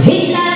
Hila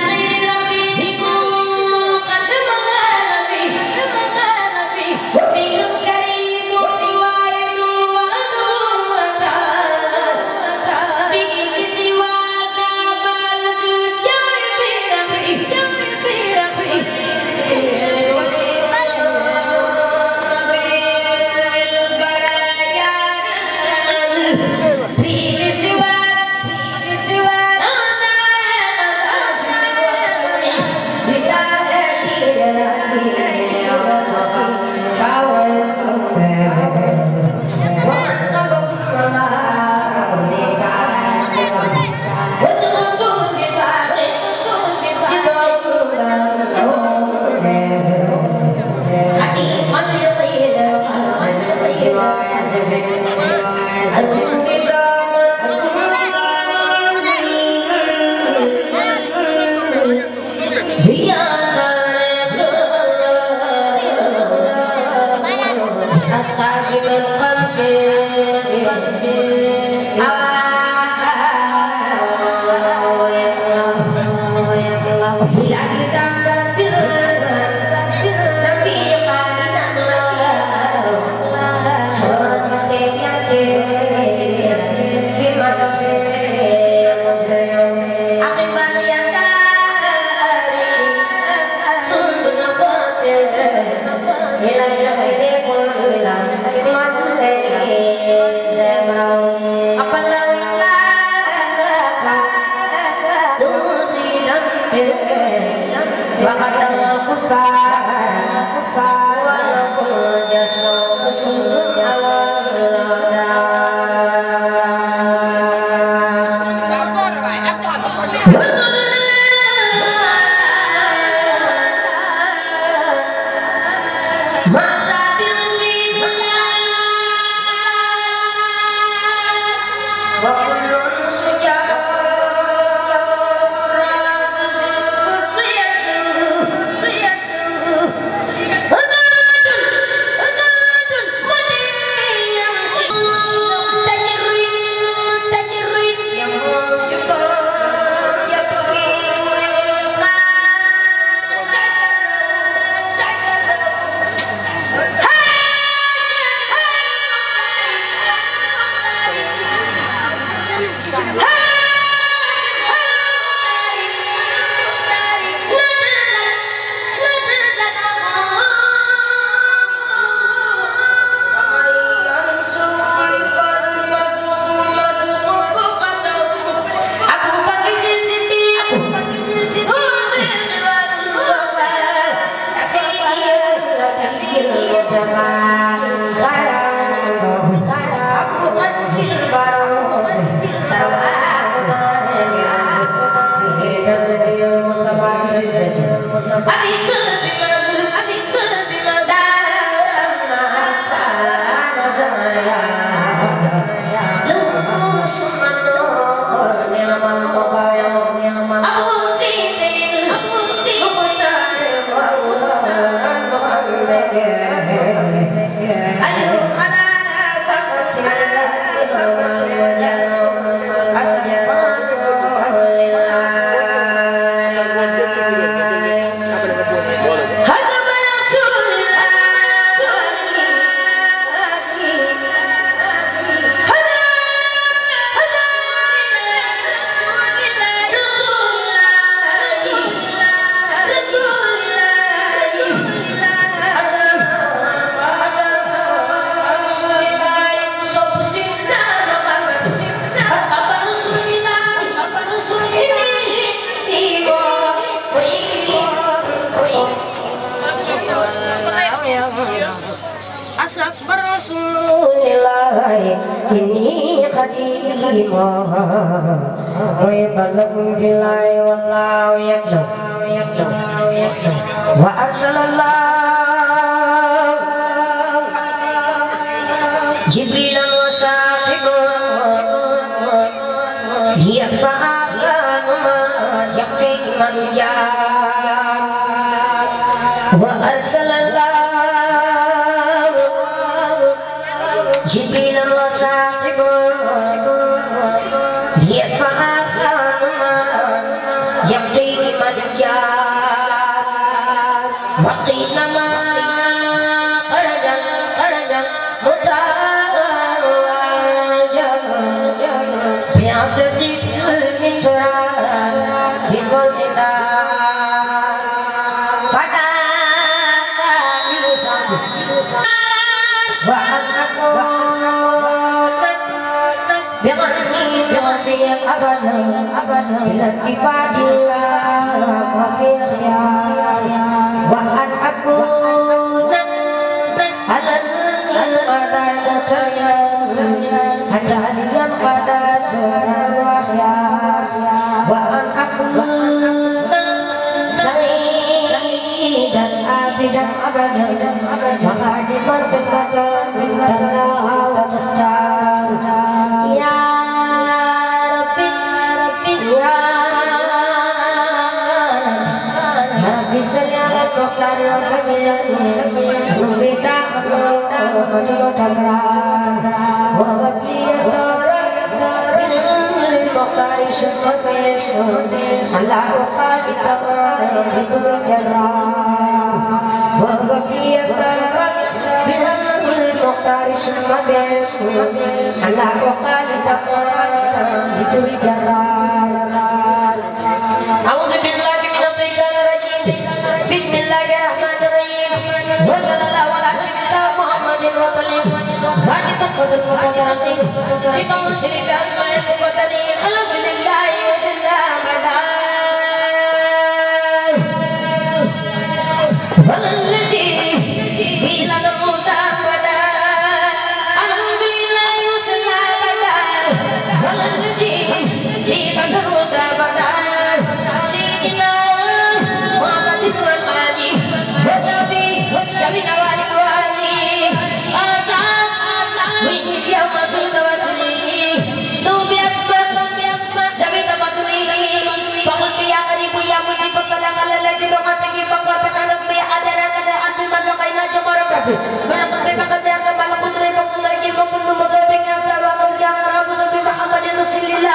فقلت يا قريب يا مجيب الطلاق الذي بقتك فقربك بي أدرك أنت من رقينا جمر ربي ونقل بك بيك بالقدر بقدرك وكل مصابك سواكم يا رب سبي محمد رسول الله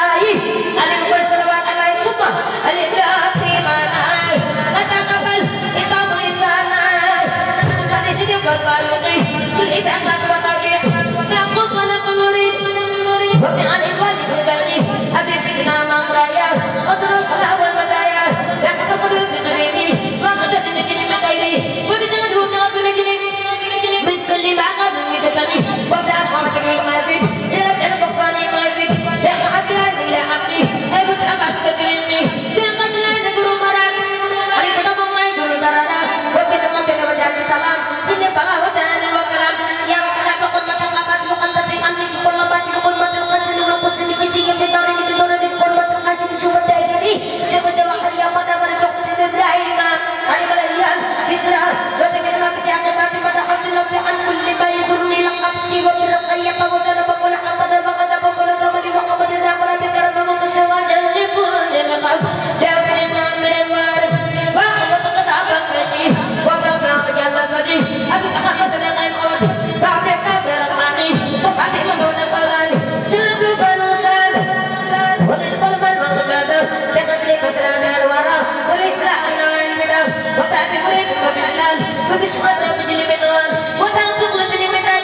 عليه والصلوات عليه سبحان الإسلام في مناي فتقبل إطاب لساناي من سيدي برقالوقي كل إبعاد وطبيع نقض ونقل نريد ومن الإنوال سبعني أبي فينا مغرايا أضرب الله والمدايا لكن تقول بطريقي وقدت نجني من غيري وبتنجو نغفر نجني من كل ما قد مفتني وابدأ قامتك ما يفيد إلى أن بقاني ما يفيد يا حبيبي إلى حقي أبد أبد تكرمني بقد لا نقر مرات عليك نمو ما يقول درانا وبين ما بين وجهك تلام سنة طلا وتاني وكلام يا وكلا بقد ما تلقى مقدة أمني كل ما تلقى ما تلقى سنة وقصة كثيرة في دارين بدون قرمة القاسم سوى الدائري سوى الدواحر يا قدام الوقت إبراهيم علم الأيام بسرعة وتكلم بتعب فاطمة حفظ النفس عن كل ما يضرني لقبسي وبالرقية وكذا بقول حفظ وقد بقول ثمري وقبل النقل بكرم متسوى جنبون لقب لكن من الوارد وقد قطع بكرتي وقبل مجال قدي أبي تحمد لغير قوتي بعد كبر الغني وبعد مدون القلاني تلبل فنوسان وللقلب المغرب تقتل قدران الورى والإسلام عندنا وتعفي مريد وبالحلال وبسرعة بجلي بسرعان وتنطق لتني مداي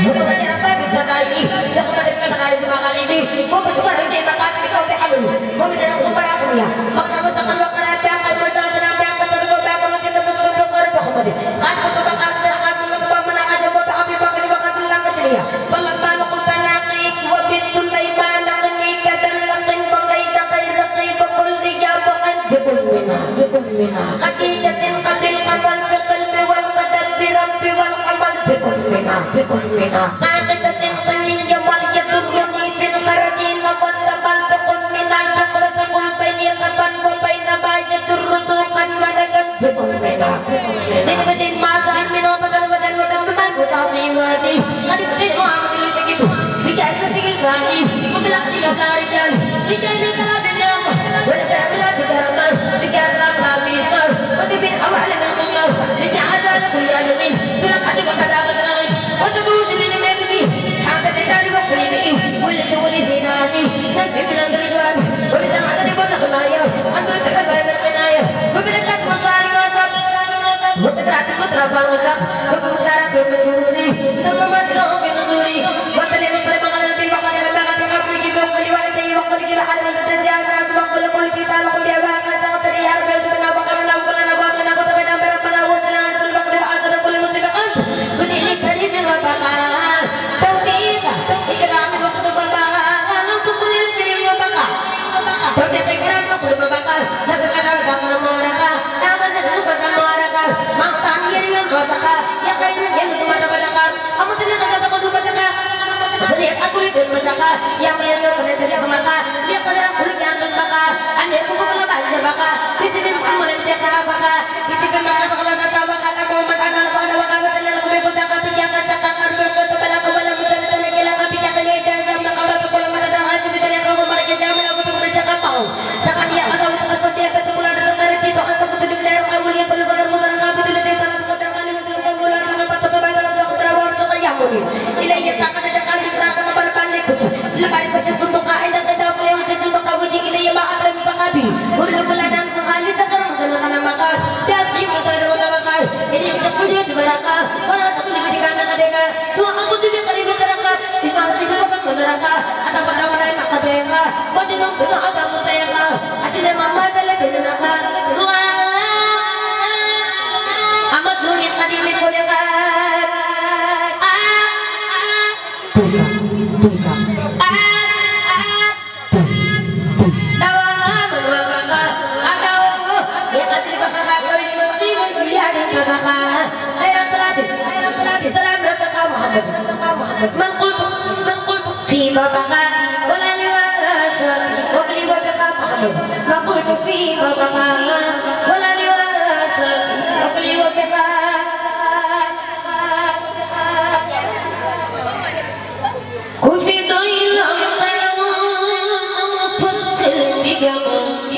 يوم يرفع بكتائي يوم يرفع بكتائي مغالبي وبتبهر دي مقاتلك وبحبل ومن الخبر أقوياء مقرب تقل وقرب بأقل وشاهدنا بأقل تربو بأقل وكذا بسكت وقرب وخبري قد متبقى قد متبقى من عدم وبحبي بقل وقبل الله قدريا فلما لقد نعقيك وبنت الليمان لقني كدلقن بقيت غير قيب كل رجاب بكل منها خديجة قبل القبل في القلب والقدر برب والقمر بكل منها عاقدة قنية وليضرني في الخرجين والتبل بكل منها نقلة قل بيني القبل وبين ما يضر طوقا ولقد بكل منها نقبة ماذا من وبدل ودل ودم بمن وتعطيواتي قد فتن محمد لسكت بجانب سكت ثاني وبلغني لدى رجال بجانب كلام النوم ولبعب لا تكرمه بجانب لا بيخر وببين أوعل من القمر بجانب لا كل يومين تلقى وكذا بدرغي وتدوس لنمي سعادة الدار وقفلي بي ولد ولزيناني سنبي من الرجوان وبتعادة وتخلايا أنظر تحبها بالعناية وبلكت مصاري وصف وسكرات المطربة وصف وكمسارة ومسوري ثم مدلهم في نظوري وطلب الطريق على البي وقال بلغت قبلك بوقلي ولدي وقلك بحلال التجاسات وقل كل في تعلق بأباك تغطري يا رب يلتبنا وقلنا وقلنا وقلنا وقلنا بربنا وصلنا رسول بقل بعدنا كل متبقى كن إلي كريم وبقى توفيق إكرام وقل بقى نمتق للكريم وبقى توفيق إكرام وقل بقى لقد قدر دقنا مورقا نعمل نتوقع مورقا مقطع يريد وبقى يا خير يمد مدبدقا أمتنا قد تقضوا بدقا فليت أقول لكم بدقا يا ميلو كنت تسمقا ليقل أقول جانب بقى أن يكون كل بعد بقى بسم محمد امتقى بقى بسم محمد غلط بقى لكم من أنا لقنا وقا وتنا لكم بدقا بجاقا سقا قرب الكتب لكم ولا مدرسة لك بجاقا ليجاقا مقابل كل مرة دعاج بدنا كم مرة جامل أبوتكم بدقا باو تقد يا أنا وتقد فتيا بتقول أنا سكرتي تقد تقول بلير أول يقول بدر مدرسة بدل تيتا تقد تقول وتقول أنا بتقول بدر تقد روان سقيامني إلى يتقد تقد إفراط مبل بالك لبارك فتكون قاعدة قد أفلي وتكون قوتي إلى ما أقرب فقابي ورلو كل أدم فقالي سكر مدن خنا مقال تأسيب وغير وتوقع إلي تقول يد بركة ولا تقول بديكان قدك تو أقول تبي قريب تركة إسمع سيبك مدركة أنا بنا ولا مقدمة ودينم بنا أدم متيقة أتلي ماما تلقينك أمد لوني قديم فلقك من قلت في بابا ولا لواس وقلي وبقى محمد ما قلت في بابا ولا لواس وقلي وبقى كفي ضيل أمطلون وفك البقم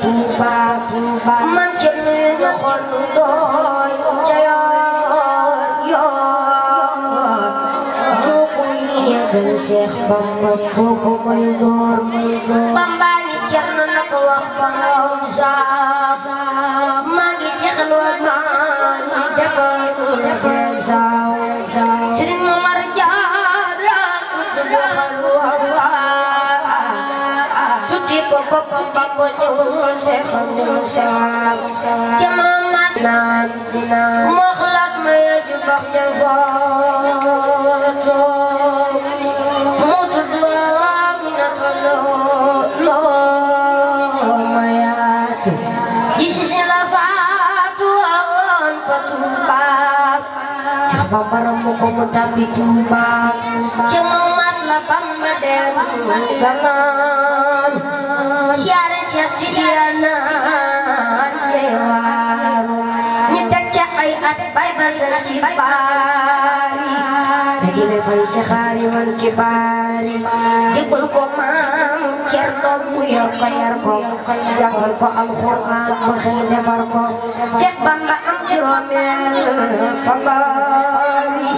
Tuuba man ci ñu xol doy ca yoor mu ko yëgal Seex Bamba kooku mooy góor Bamba ni Cerno na ko wax borom saaf maa ngi jeexaloon maa ngi defar saaw Sëriñ Momar Jaara tuddi ko boppam Bamba ñëw seexal ñu saaf ca Mamad naan moo xalaat ma ya ju bax ja footo mu tudd Aminata Lo ma yaatu Yeesu la faatu woon fa Tuuba Bamba rambu ko mu tabbi Tuuba ca Mamad la Bamba dem Gabon siyaare Seex Sidiya naan yeewaan ñu teg ca ay at bay ba sën ci baari dajale fay si xaari man ci baari jëbbal ko maam Cerno mu yor ko yar ko jàngal ko alxuraan ba xëy defar ko Seex Bamba am juróomeel fa baari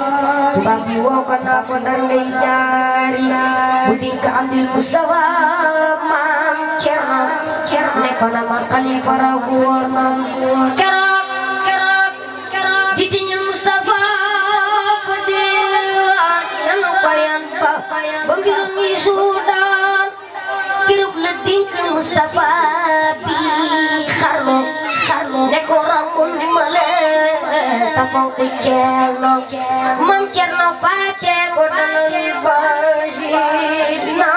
tubaab bi woo ko naa ko dar ngay jaari bu dinga andil Mustafa maam Cerno ne ko na ma xalifa raw bu wóor noon keroog di tiñal Mustafa fa diwaan yanu ko yan ba mbirum yi suudaan keroog la dink Mustafa bi xarlo ne ko ramul ma leen ta fonku Cerno man Cerno faate ko dana li bajis na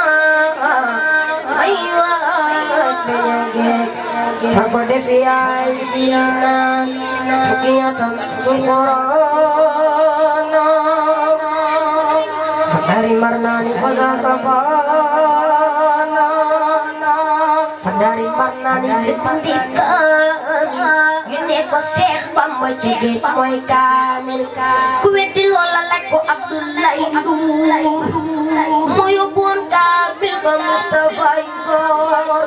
aywa Farko defi ay siyanan Fukiyatan Tukurana Fadari marnani fasakabana Fadari marnani lipandikan Yune ko Seex Bamba jigit moy kamil Ku weddi loola laaj ko Abdoulaye Ndour moo yóbbuwoon kamil ba Mustafa Ngor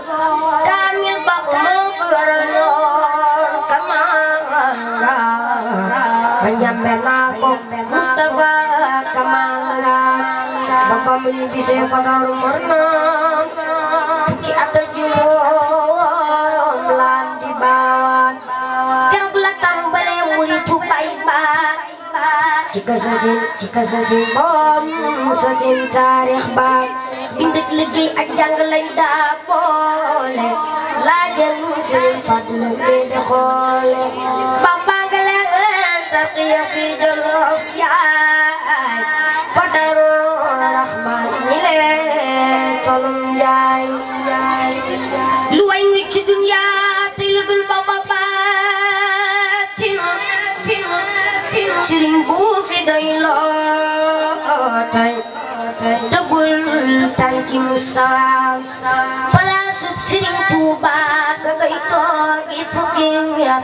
kamil ba moo fa waraloon Kamanga ba ñambe naa ko Mustafa Kamanga ba mu ñibbisee fa Daaru Marnaan fukki at ak juróom laan di baawaan keroog la tàmbalee wuri tubay baat ci kasasin bom sasin taarix baat bind ak liggéey ak jàng lañ daa boole laajal Sëriñ Fadlu bi di xoole Bamba nga leen tarqiya fi Jolof yaay fa Daaru Rahmaan ñi leen tolum njaay lu way ngi ci dunya tey lu dul Bamba baatina Sëriñ bu fi doy loo tey dëggul tànki Musa palaasu Sëriñ Tuuba ka ngay toogi fukki at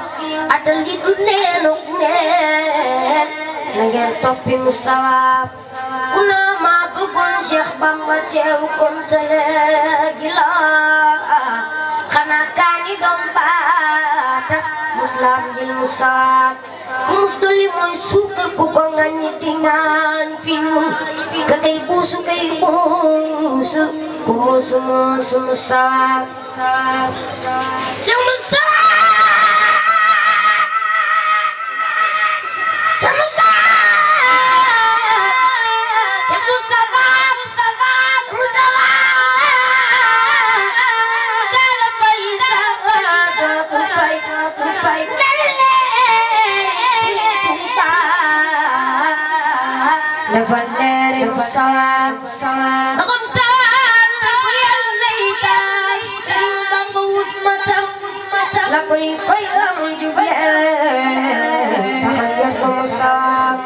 atal li du neenuk neen na ngeen toppi Musa ku na ma bëggoon Seex Bamba teew kon tale gi la xanaa kaani doom baata muslam jil Musa ku mus dolli mooy suukar ku ko ngañi di ngaan fi ñun ka kay buusu ku muusu Musa Seex Musa Nafandere musawag nakuntan kuyalaitan Sëriñ Bamba wut matam la koy fay amul juble taxal ko musawag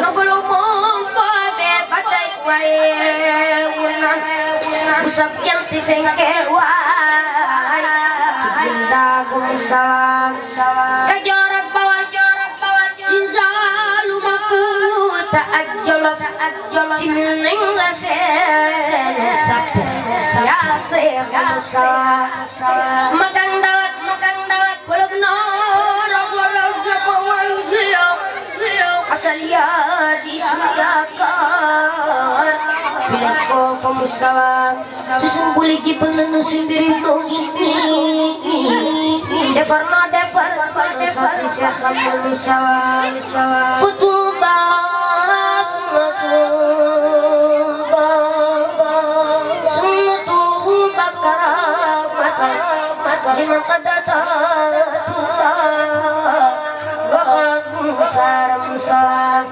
nagulu moom boobe ba tey waaye wunan usab janti fenker waay si gindagu musawag Kajoor ak Bawal Siin Saalum ak Fuuta ak Jolof simil neng la sen sabda ya se makan dawat bolog no bolog ko wayo asal ya di suyakar bilako famusawa susun boleh jiban sendiri dong defar sati siakan musawa futuba sunnatuba karamata liman qadata Musa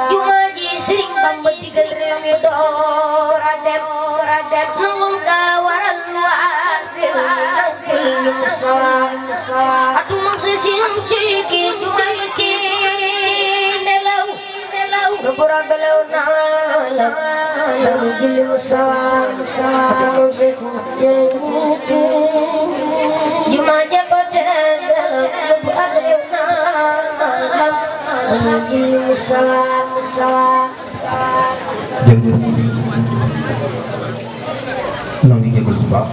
Jumaji sering bambet tiga remi doradem nunggung kawaran Musa atu mangsi ciki Jumaji nelau gapura galau nalam jili Musa atu mangsi ciki Jumaji kocan gapura galau nalam Musa jërëjëf noo ngi jégalu bu baax